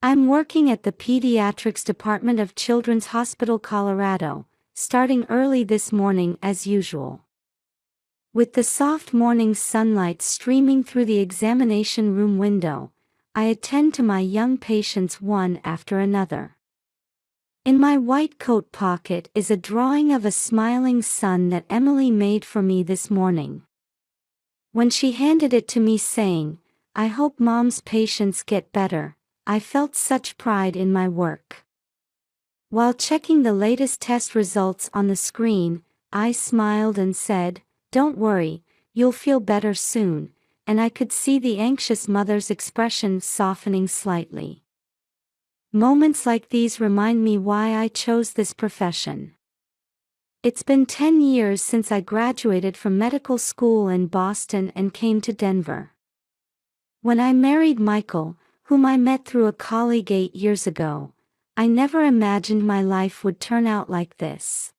I'm working at the Pediatrics Department of Children's Hospital Colorado, starting early this morning as usual. With the soft morning sunlight streaming through the examination room window, I attend to my young patients one after another. In my white coat pocket is a drawing of a smiling sun that Emily made for me this morning. When she handed it to me saying, "I hope Mom's patients get better," I felt such pride in my work. While checking the latest test results on the screen, I smiled and said, "Don't worry, you'll feel better soon," and I could see the anxious mother's expression softening slightly. Moments like these remind me why I chose this profession. It's been 10 years since I graduated from medical school in Boston and came to Denver. When I married Michael, whom I met through a colleague 8 years ago, I never imagined my life would turn out like this.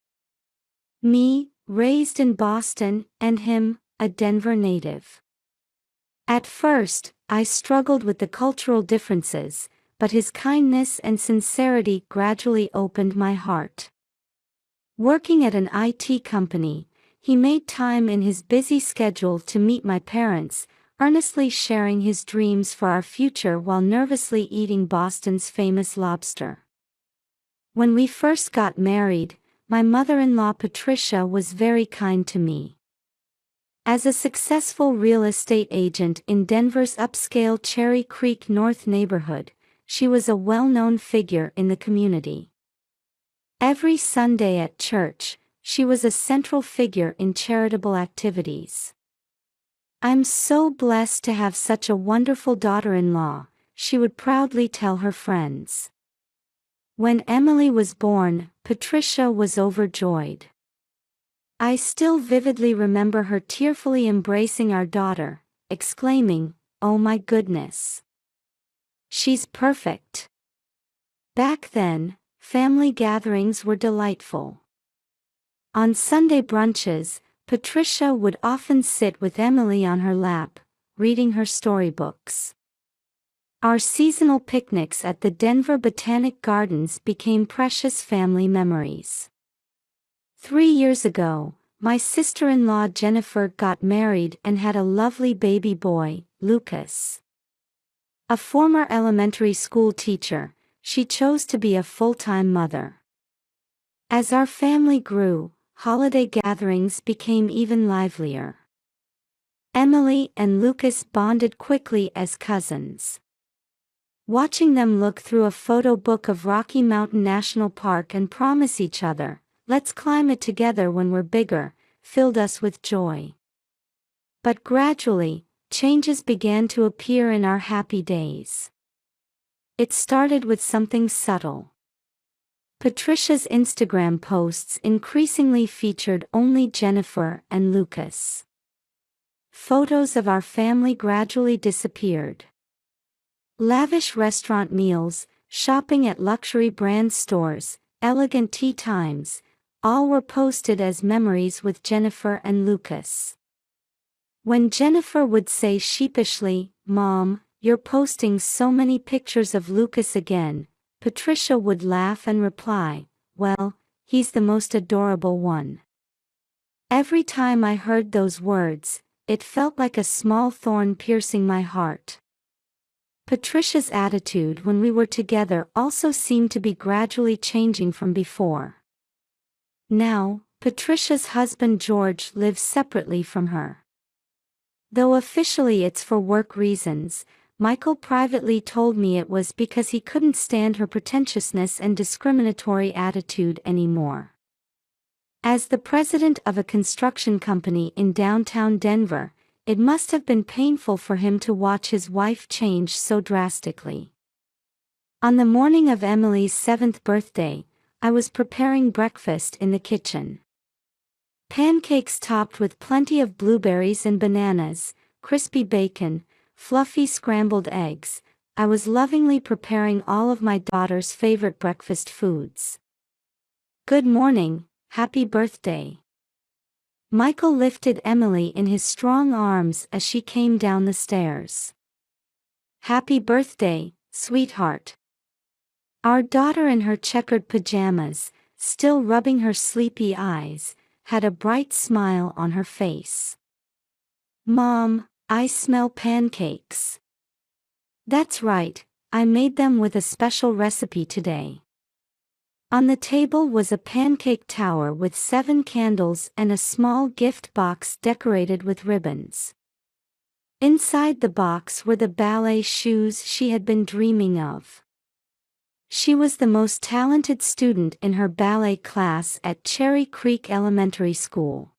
Me, raised in Boston, and him, a Denver native. At first, I struggled with the cultural differences, but his kindness and sincerity gradually opened my heart. Working at an IT company, he made time in his busy schedule to meet my parents, earnestly sharing his dreams for our future while nervously eating Boston's famous lobster. When we first got married, my mother-in-law Patricia was very kind to me. As a successful real estate agent in Denver's upscale Cherry Creek North neighborhood, she was a well-known figure in the community. Every Sunday at church, she was a central figure in charitable activities. "I'm so blessed to have such a wonderful daughter-in-law," she would proudly tell her friends. When Emily was born, Patricia was overjoyed. I still vividly remember her tearfully embracing our daughter, exclaiming, "Oh my goodness! She's perfect." Back then, family gatherings were delightful. On Sunday brunches, Patricia would often sit with Emily on her lap, reading her storybooks. Our seasonal picnics at the Denver Botanic Gardens became precious family memories. 3 years ago, my sister-in-law Jennifer got married and had a lovely baby boy, Lucas. A former elementary school teacher, she chose to be a full-time mother. As our family grew, holiday gatherings became even livelier. Emily and Lucas bonded quickly as cousins. Watching them look through a photo book of Rocky Mountain National Park and promise each other, "Let's climb it together when we're bigger," filled us with joy. But gradually, changes began to appear in our happy days. It started with something subtle. Patricia's Instagram posts increasingly featured only Jennifer and Lucas. Photos of our family gradually disappeared. Lavish restaurant meals, shopping at luxury brand stores, elegant tea times, all were posted as memories with Jennifer and Lucas. When Jennifer would say sheepishly, "Mom, you're posting so many pictures of Lucas again," Patricia would laugh and reply, "Well, he's the most adorable one." Every time I heard those words, it felt like a small thorn piercing my heart. Patricia's attitude when we were together also seemed to be gradually changing from before. Now, Patricia's husband George lives separately from her. Though officially it's for work reasons, Michael privately told me it was because he couldn't stand her pretentiousness and discriminatory attitude anymore. As the president of a construction company in downtown Denver, it must have been painful for him to watch his wife change so drastically. On the morning of Emily's 7th birthday, I was preparing breakfast in the kitchen. Pancakes topped with plenty of blueberries and bananas, crispy bacon, fluffy scrambled eggs. I was lovingly preparing all of my daughter's favorite breakfast foods. "Good morning, happy birthday." Michael lifted Emily in his strong arms as she came down the stairs. "Happy birthday, sweetheart," Our daughter in her checkered pajamas, still rubbing her sleepy eyes, had a bright smile on her face. "Mom, I smell pancakes." "That's right, I made them with a special recipe today." On the table was a pancake tower with 7 candles and a small gift box decorated with ribbons. Inside the box were the ballet shoes she had been dreaming of. She was the most talented student in her ballet class at Cherry Creek Elementary School.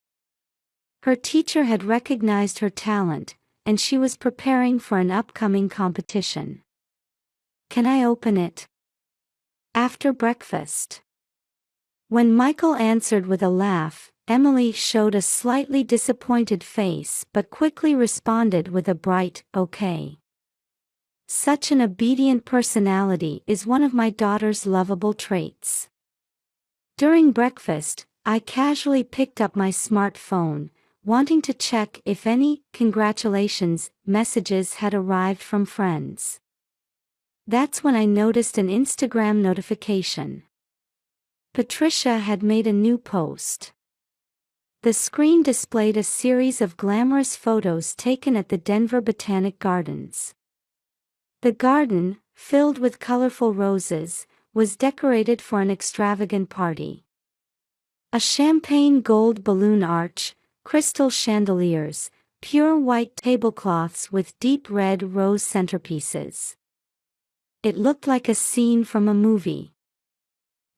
Her teacher had recognized her talent, and she was preparing for an upcoming competition. "Can I open it?" "After breakfast." When Michael answered with a laugh, Emily showed a slightly disappointed face but quickly responded with a bright, "Okay." Such an obedient personality is one of my daughter's lovable traits. During breakfast, I casually picked up my smartphone, wanting to check if any "congratulations" messages had arrived from friends. That's when I noticed an Instagram notification. Patricia had made a new post. The screen displayed a series of glamorous photos taken at the Denver Botanic Gardens. The garden, filled with colorful roses, was decorated for an extravagant party. A champagne gold balloon arch, crystal chandeliers, pure white tablecloths with deep red rose centerpieces. It looked like a scene from a movie.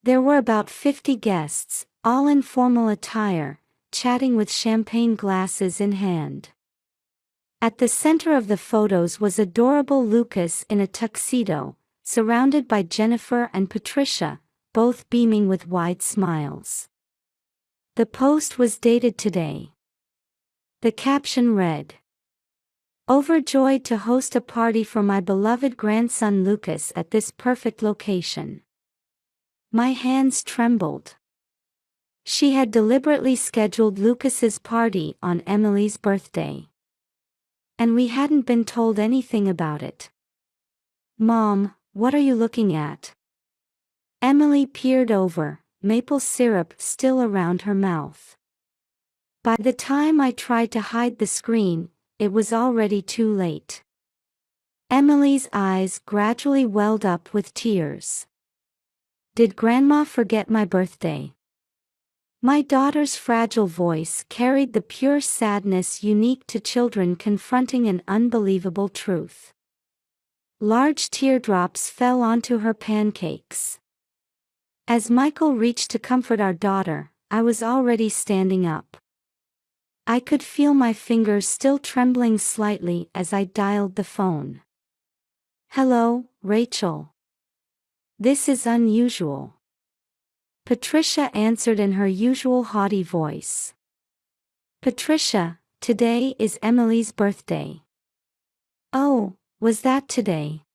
There were about 50 guests, all in formal attire, chatting with champagne glasses in hand. At the center of the photos was adorable Lucas in a tuxedo, surrounded by Jennifer and Patricia, both beaming with wide smiles. The post was dated today. The caption read, "Overjoyed to host a party for my beloved grandson Lucas at this perfect location." My hands trembled. She had deliberately scheduled Lucas's party on Emily's birthday. And we hadn't been told anything about it. "Mom, what are you looking at?" Emily peered over, maple syrup still around her mouth. By the time I tried to hide the screen, it was already too late. Emily's eyes gradually welled up with tears. "Did Grandma forget my birthday?" My daughter's fragile voice carried the pure sadness unique to children confronting an unbelievable truth. Large teardrops fell onto her pancakes. As Michael reached to comfort our daughter, I was already standing up. I could feel my fingers still trembling slightly as I dialed the phone. "Hello, Rachel. This is unusual." Patricia answered in her usual haughty voice. "Patricia, today is Emily's birthday." "Oh, was that today?"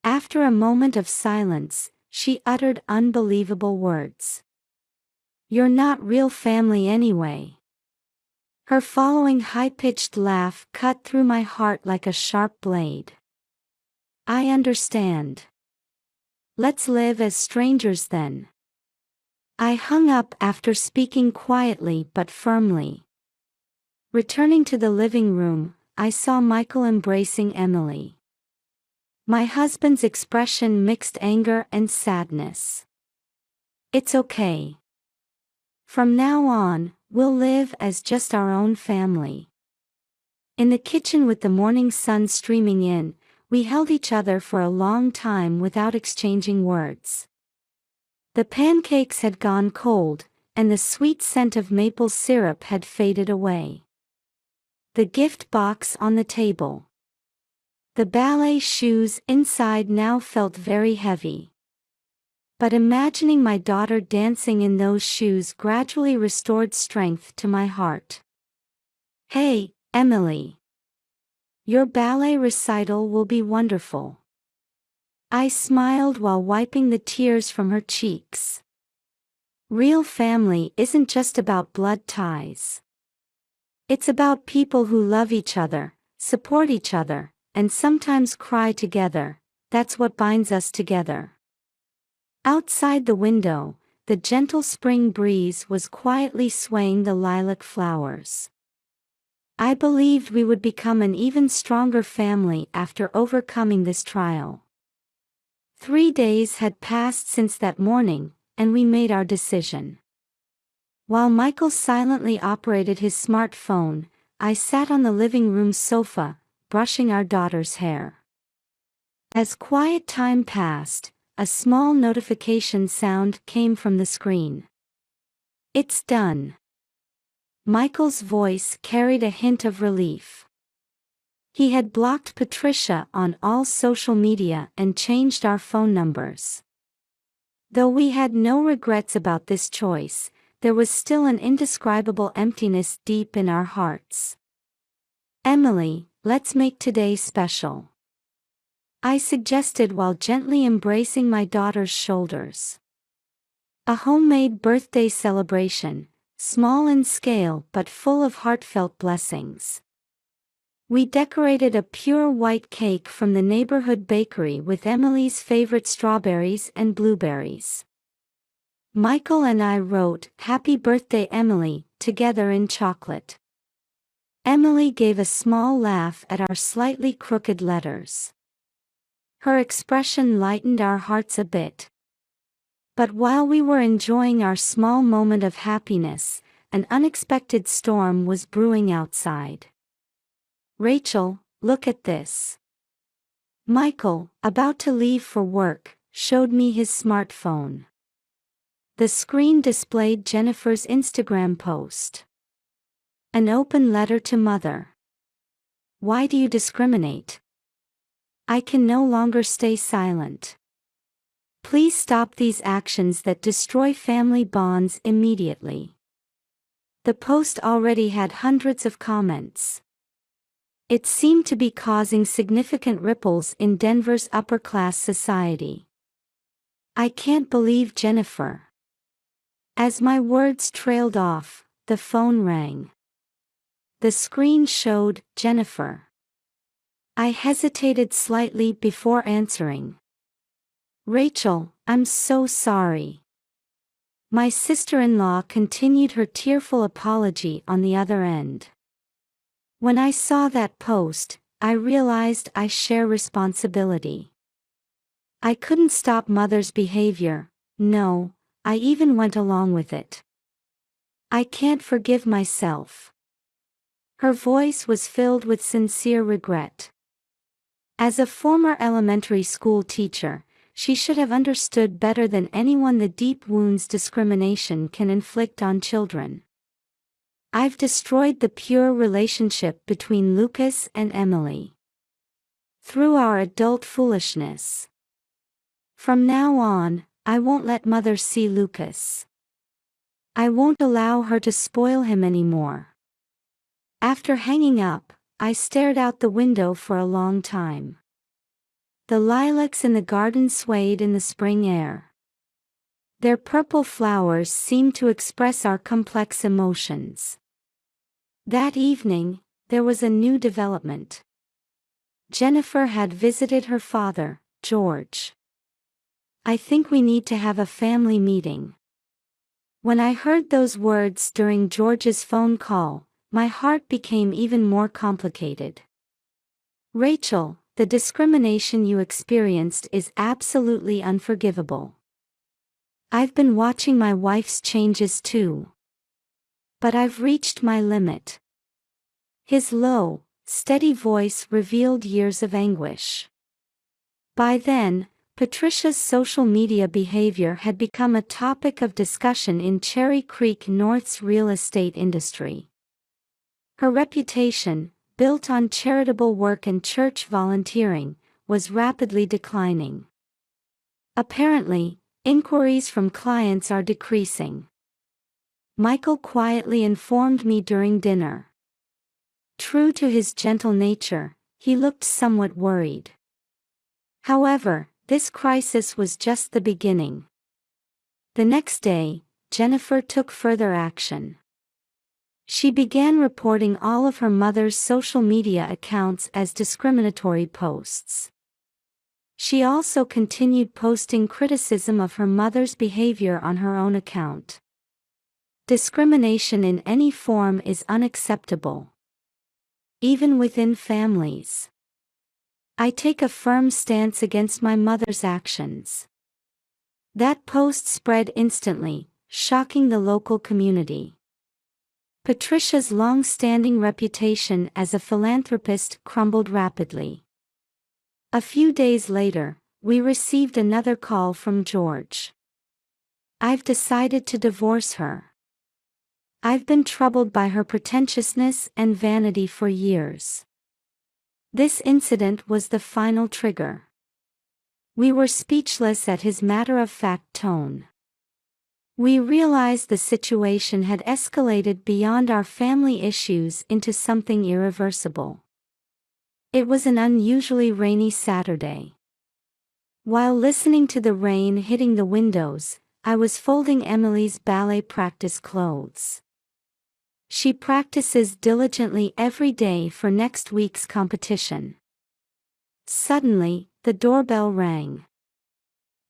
After a moment of silence, she uttered unbelievable words. "You're not real family anyway." Her following high-pitched laugh cut through my heart like a sharp blade. "I understand. Let's live as strangers then." I hung up after speaking quietly but firmly. Returning to the living room, I saw Michael embracing Emily. My husband's expression mixed anger and sadness. "It's okay. From now on, we'll live as just our own family." In the kitchen with the morning sun streaming in, we held each other for a long time without exchanging words. The pancakes had gone cold, and the sweet scent of maple syrup had faded away. The gift box on the table. The ballet shoes inside now felt very heavy. But imagining my daughter dancing in those shoes gradually restored strength to my heart. "Hey, Emily. Your ballet recital will be wonderful." I smiled while wiping the tears from her cheeks. Real family isn't just about blood ties. It's about people who love each other, support each other, and sometimes cry together. That's what binds us together. Outside the window, the gentle spring breeze was quietly swaying the lilac flowers. I believed we would become an even stronger family after overcoming this trial. 3 days had passed since that morning, and we made our decision. While Michael silently operated his smartphone, I sat on the living room sofa, brushing our daughter's hair. As quiet time passed, a small notification sound came from the screen. "It's done." Michael's voice carried a hint of relief. He had blocked Patricia on all social media and changed our phone numbers. Though we had no regrets about this choice, there was still an indescribable emptiness deep in our hearts. "Emily, let's make today special," I suggested while gently embracing my daughter's shoulders. A homemade birthday celebration, small in scale but full of heartfelt blessings. We decorated a pure white cake from the neighborhood bakery with Emily's favorite strawberries and blueberries. Michael and I wrote, "Happy Birthday, Emily," together in chocolate. Emily gave a small laugh at our slightly crooked letters. Her expression lightened our hearts a bit. But while we were enjoying our small moment of happiness, an unexpected storm was brewing outside. "Rachel, look at this." Michael, about to leave for work, showed me his smartphone. The screen displayed Jennifer's Instagram post. An open letter to Mother. "Why do you discriminate? I can no longer stay silent. Please stop these actions that destroy family bonds immediately." The post already had hundreds of comments. It seemed to be causing significant ripples in Denver's upper-class society. "I can't believe Jennifer." As my words trailed off, the phone rang. The screen showed Jennifer. I hesitated slightly before answering. "Rachel, I'm so sorry." My sister-in-law continued her tearful apology on the other end. When I saw that post, I realized I share responsibility. I couldn't stop Mother's behavior, no, I even went along with it. I can't forgive myself. Her voice was filled with sincere regret. As a former elementary school teacher, she should have understood better than anyone the deep wounds discrimination can inflict on children. "I've destroyed the pure relationship between Lucas and Emily. Through our adult foolishness. From now on, I won't let Mother see Lucas. I won't allow her to spoil him anymore." After hanging up, I stared out the window for a long time. The lilacs in the garden swayed in the spring air. Their purple flowers seemed to express our complex emotions. That evening, there was a new development. Jennifer had visited her father, George. "I think we need to have a family meeting." When I heard those words during George's phone call, my heart became even more complicated. "Rachel, the discrimination you experienced is absolutely unforgivable. I've been watching my wife's changes too. But I've reached my limit." His low, steady voice revealed years of anguish. By then, Patricia's social media behavior had become a topic of discussion in Cherry Creek North's real estate industry. Her reputation, built on charitable work and church volunteering, was rapidly declining. Apparently, inquiries from clients are decreasing. Michael quietly informed me during dinner. True to his gentle nature, he looked somewhat worried. However, this crisis was just the beginning. The next day, Jennifer took further action. She began reporting all of her mother's social media accounts as discriminatory posts. She also continued posting criticism of her mother's behavior on her own account. Discrimination in any form is unacceptable, even within families. I take a firm stance against my mother's actions. That post spread instantly, shocking the local community. Patricia's long-standing reputation as a philanthropist crumbled rapidly. A few days later, we received another call from George. "I've decided to divorce her. I've been troubled by her pretentiousness and vanity for years." This incident was the final trigger. We were speechless at his matter-of-fact tone. We realized the situation had escalated beyond our family issues into something irreversible. It was an unusually rainy Saturday. While listening to the rain hitting the windows, I was folding Emily's ballet practice clothes. She practices diligently every day for next week's competition. Suddenly, the doorbell rang.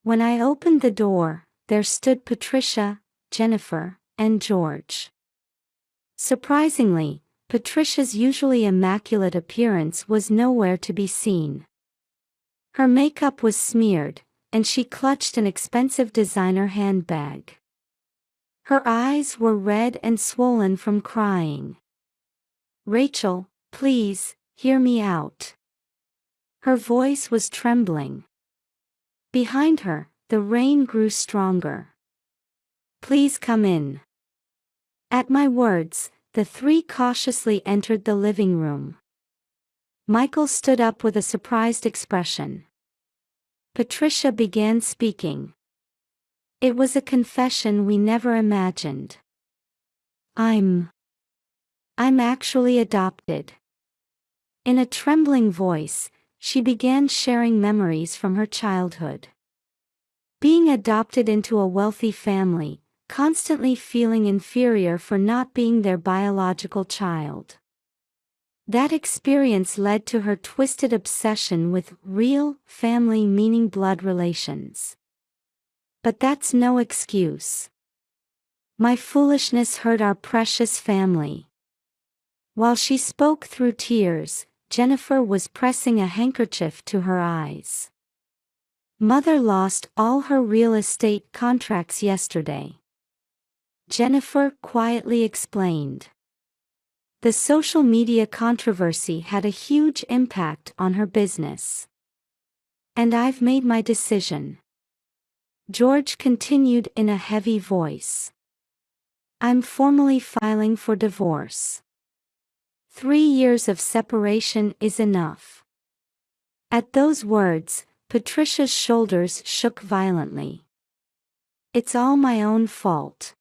When I opened the door, there stood Patricia, Jennifer, and George. Surprisingly, Patricia's usually immaculate appearance was nowhere to be seen. Her makeup was smeared, and she clutched an expensive designer handbag. Her eyes were red and swollen from crying. "Rachel, please, hear me out." Her voice was trembling. Behind her, the rain grew stronger. "Please come in." At my words, the three cautiously entered the living room. Michael stood up with a surprised expression. Patricia began speaking. It was a confession we never imagined. I'm actually adopted." In a trembling voice, she began sharing memories from her childhood. Being adopted into a wealthy family, constantly feeling inferior for not being their biological child. That experience led to her twisted obsession with real family, meaning blood relations. But that's no excuse. "My foolishness hurt our precious family." While she spoke through tears, Jennifer was pressing a handkerchief to her eyes. "Mother lost all her real estate contracts yesterday," Jennifer quietly explained. The social media controversy had a huge impact on her business. "And I've made my decision," George continued in a heavy voice. "I'm formally filing for divorce. 3 years of separation is enough." At those words, Patricia's shoulders shook violently. "It's all my own fault.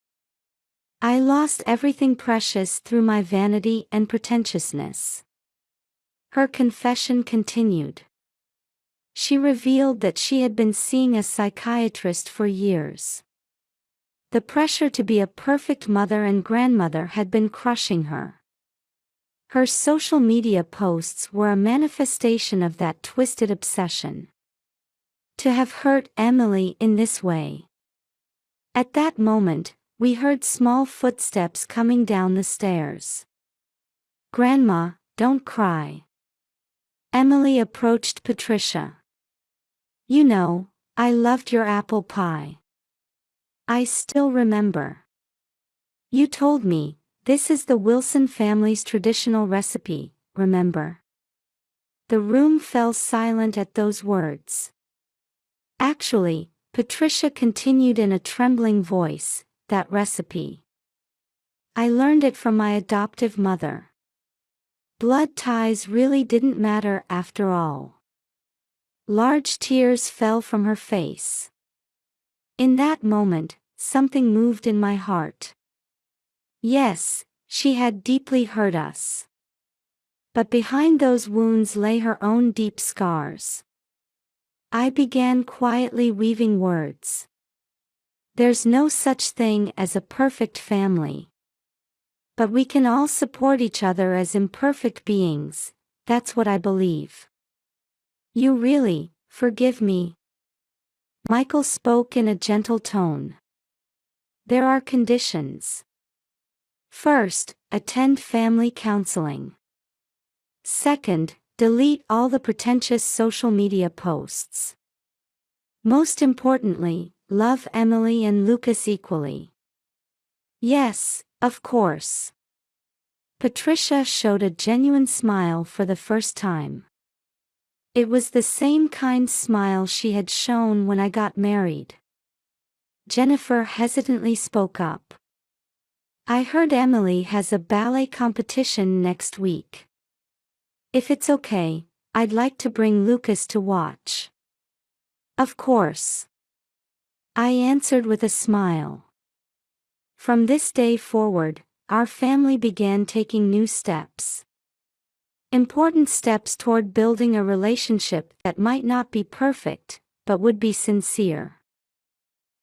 I lost everything precious through my vanity and pretentiousness." Her confession continued. She revealed that she had been seeing a psychiatrist for years. The pressure to be a perfect mother and grandmother had been crushing her. Her social media posts were a manifestation of that twisted obsession. To have hurt Emily in this way. At that moment, we heard small footsteps coming down the stairs. "Grandma, don't cry." Emily approached Patricia. "You know, I loved your apple pie. I still remember. You told me, this is the Wilson family's traditional recipe, remember?" The room fell silent at those words. "Actually," Patricia continued in a trembling voice, "that recipe. I learned it from my adoptive mother. Blood ties really didn't matter after all." Large tears fell from her face. In that moment, something moved in my heart. Yes, she had deeply hurt us. But behind those wounds lay her own deep scars. I began quietly weaving words. "There's no such thing as a perfect family. But we can all support each other as imperfect beings, that's what I believe." You really, Forgive me. Michael spoke in a gentle tone. There are conditions. First, attend family counseling. Second, delete all the pretentious social media posts. Most importantly, love Emily and Lucas equally. Yes, of course. Patricia showed a genuine smile for the first time. It was the same kind smile she had shown when I got married. Jennifer hesitantly spoke up. I heard Emily has a ballet competition next week. If it's okay, I'd like to bring Lucas to watch. Of course. I answered with a smile. From this day forward, our family began taking new steps. Important steps toward building a relationship that might not be perfect, but would be sincere.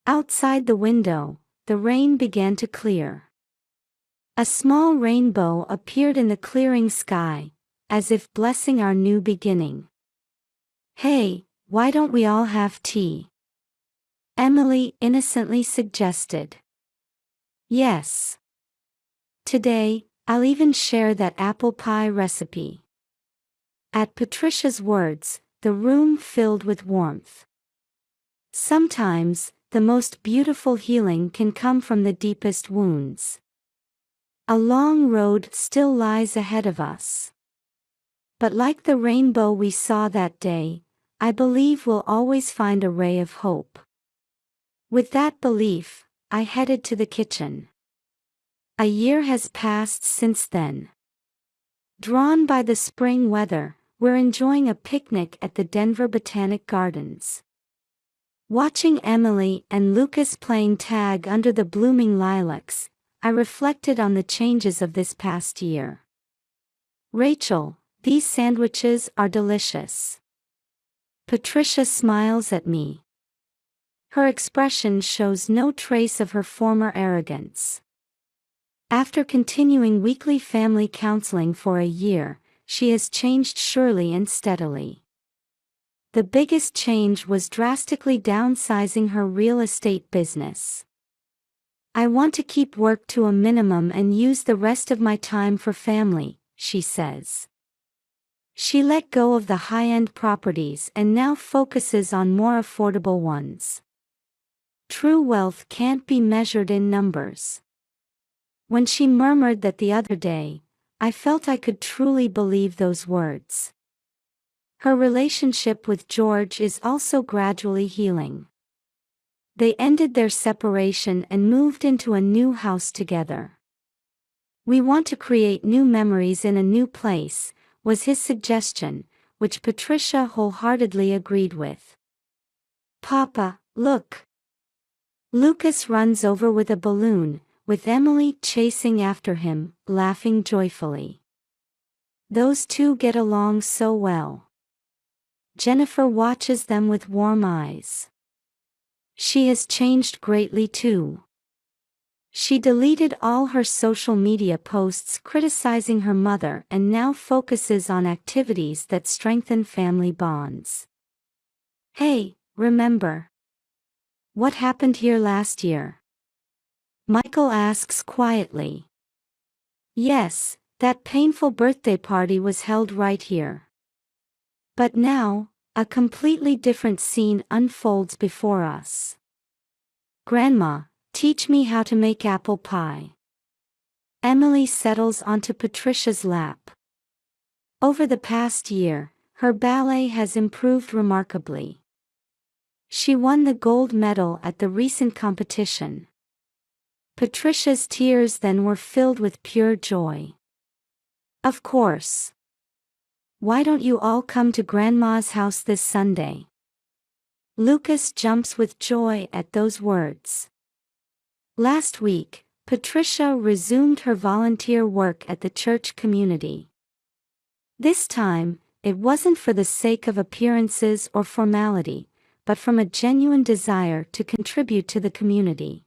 Outside the window, the rain began to clear. A small rainbow appeared in the clearing sky, as if blessing our new beginning. Hey, why don't we all have tea? Emily innocently suggested. Yes. Today, I'll even share that apple pie recipe. At Patricia's words, the room filled with warmth. Sometimes, the most beautiful healing can come from the deepest wounds. A long road still lies ahead of us. But like the rainbow we saw that day, I believe we'll always find a ray of hope. With that belief, I headed to the kitchen. A year has passed since then. Drawn by the spring weather, we're enjoying a picnic at the Denver Botanic Gardens. Watching Emily and Lucas playing tag under the blooming lilacs, I reflected on the changes of this past year. Rachel, these sandwiches are delicious. Patricia smiles at me. Her expression shows no trace of her former arrogance. After continuing weekly family counseling for a year, she has changed surely and steadily. The biggest change was drastically downsizing her real estate business. I want to keep work to a minimum and use the rest of my time for family, she says. She let go of the high-end properties and now focuses on more affordable ones. True wealth can't be measured in numbers. When she murmured that the other day, I felt I could truly believe those words. Her relationship with George is also gradually healing. They ended their separation and moved into a new house together. We want to create new memories in a new place, was his suggestion, which Patricia wholeheartedly agreed with. Papa, look! Lucas runs over with a balloon, with Emily chasing after him, laughing joyfully. Those two get along so well. Jennifer watches them with warm eyes. She has changed greatly too. She deleted all her social media posts criticizing her mother and now focuses on activities that strengthen family bonds. Hey, remember what happened here last year? Michael asks quietly. Yes, that painful birthday party was held right here. But now, a completely different scene unfolds before us. Grandma, teach me how to make apple pie. Emily settles onto Patricia's lap. Over the past year, her ballet has improved remarkably. She won the gold medal at the recent competition. Patricia's tears then were filled with pure joy. Of course. Why don't you all come to Grandma's house this Sunday? Lucas jumps with joy at those words. Last week, Patricia resumed her volunteer work at the church community. This time, it wasn't for the sake of appearances or formality, but from a genuine desire to contribute to the community.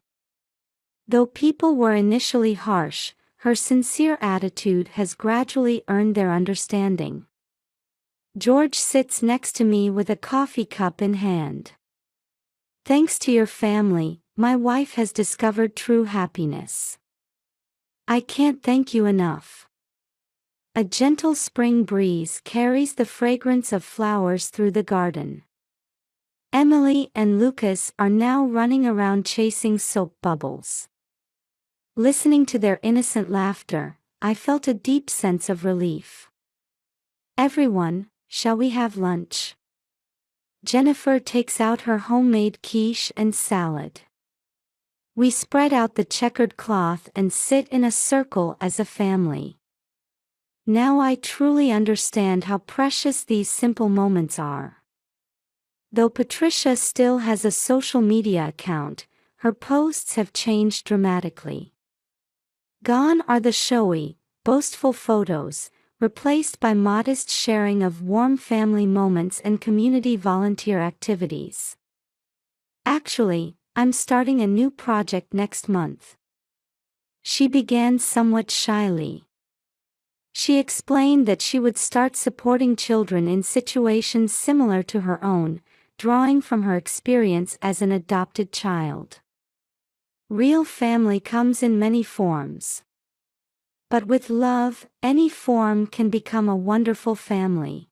Though people were initially harsh, her sincere attitude has gradually earned their understanding. George sits next to me with a coffee cup in hand. Thanks to your family, my wife has discovered true happiness. I can't thank you enough. A gentle spring breeze carries the fragrance of flowers through the garden. Emily and Lucas are now running around chasing soap bubbles. Listening to their innocent laughter, I felt a deep sense of relief. Everyone, shall we have lunch? Jennifer takes out her homemade quiche and salad. We spread out the checkered cloth and sit in a circle as a family. Now I truly understand how precious these simple moments are. Though Patricia still has a social media account, her posts have changed dramatically. Gone are the showy, boastful photos, replaced by modest sharing of warm family moments and community volunteer activities. Actually, I'm starting a new project next month. She began somewhat shyly. She explained that she would start supporting children in situations similar to her own, drawing from her experience as an adopted child. Real family comes in many forms. But with love, any form can become a wonderful family.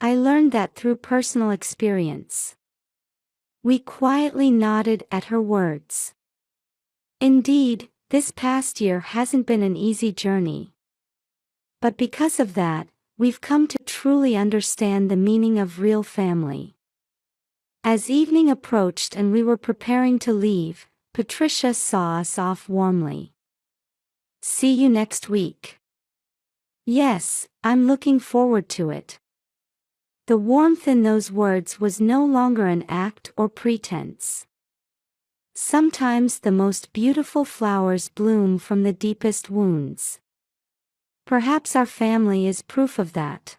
I learned that through personal experience. We quietly nodded at her words. Indeed, this past year hasn't been an easy journey. But because of that, we've come to truly understand the meaning of real family. As evening approached and we were preparing to leave, Patricia saw us off warmly. See you next week. Yes, I'm looking forward to it. The warmth in those words was no longer an act or pretense. Sometimes the most beautiful flowers bloom from the deepest wounds. Perhaps our family is proof of that.